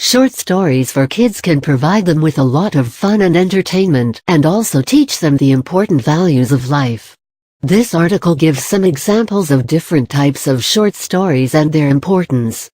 Short stories for kids can provide them with a lot of fun and entertainment, and also teach them the important values of life. This article gives some examples of different types of short stories and their importance.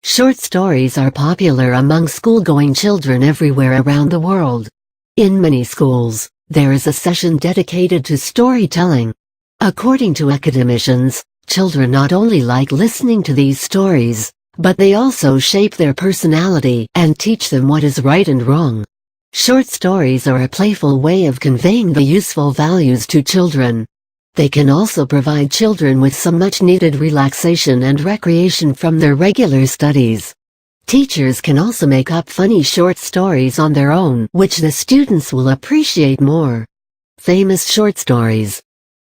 Short stories are popular among school-going children everywhere around the world. In many schools, there is a session dedicated to storytelling. According to academicians, children not only like listening to these stories, but they also shape their personality and teach them what is right and wrong. Short stories are a playful way of conveying the useful values to children. They can also provide children with some much-needed relaxation and recreation from their regular studies. Teachers can also make up funny short stories on their own, which the students will appreciate more. Famous short stories.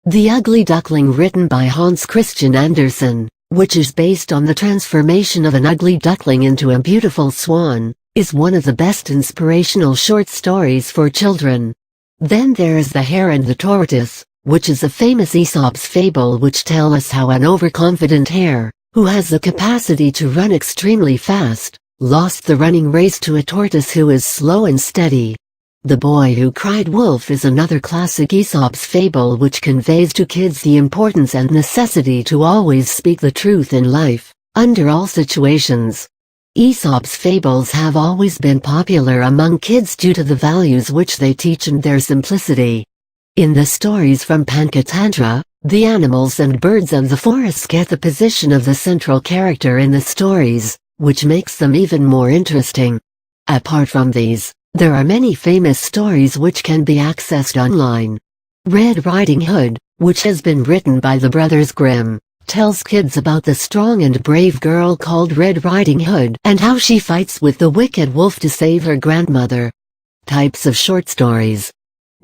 The Ugly Duckling, written by Hans Christian Andersen, which is based on the transformation of an ugly duckling into a beautiful swan, is one of the best inspirational short stories for children. Then there is The Hare and the Tortoise, which is a famous Aesop's fable which tells us how an overconfident hare, who has the capacity to run extremely fast, lost the running race to a tortoise who is slow and steady. The Boy Who Cried Wolf is another classic Aesop's fable which conveys to kids the importance and necessity to always speak the truth in life, under all situations. Aesop's fables have always been popular among kids due to the values which they teach and their simplicity. In the stories from Pancatantra, the animals and birds of the forest get the position of the central character in the stories, which makes them even more interesting. Apart from these, there are many famous stories which can be accessed online. Red Riding Hood, which has been written by the Brothers Grimm, tells kids about the strong and brave girl called Red Riding Hood and how she fights with the wicked wolf to save her grandmother. Types of short stories.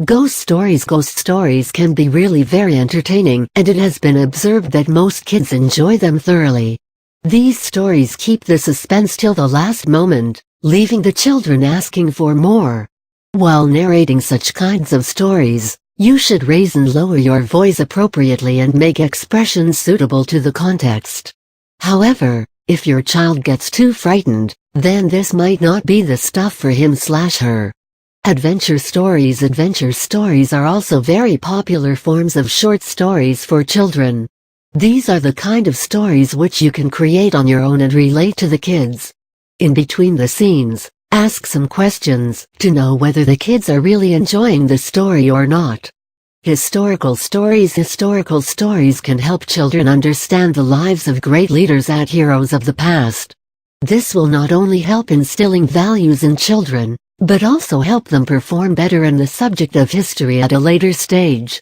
Ghost stories. Ghost stories can be really very entertaining, and it has been observed that most kids enjoy them thoroughly. These stories keep the suspense till the last moment, leaving the children asking for more. While narrating such kinds of stories, you should raise and lower your voice appropriately and make expressions suitable to the context. However, if your child gets too frightened, then this might not be the stuff for him/her. Adventure stories. Adventure stories are also very popular forms of short stories for children. These are the kind of stories which you can create on your own and relate to the kids. In between the scenes, ask some questions to know whether the kids are really enjoying the story or not. Historical stories. Historical stories can help children understand the lives of great leaders and heroes of the past. This will not only help instilling values in children, but also help them perform better in the subject of history at a later stage.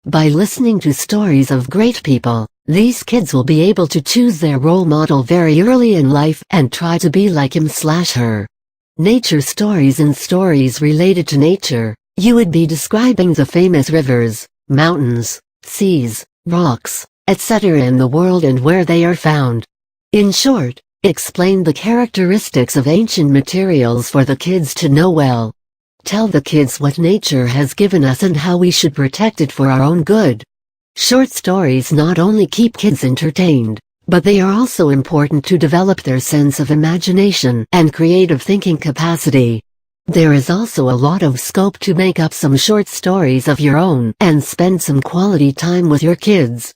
By listening to stories of great people, these kids will be able to choose their role model very early in life and try to be like him/her. Nature stories. In stories related to nature, you would be describing the famous rivers, mountains, seas, rocks, etc. in the world and where they are found. In short, explain the characteristics of ancient materials for the kids to know well. Tell the kids what nature has given us and how we should protect it for our own good. Short stories not only keep kids entertained, but they are also important to develop their sense of imagination and creative thinking capacity. There is also a lot of scope to make up some short stories of your own and spend some quality time with your kids.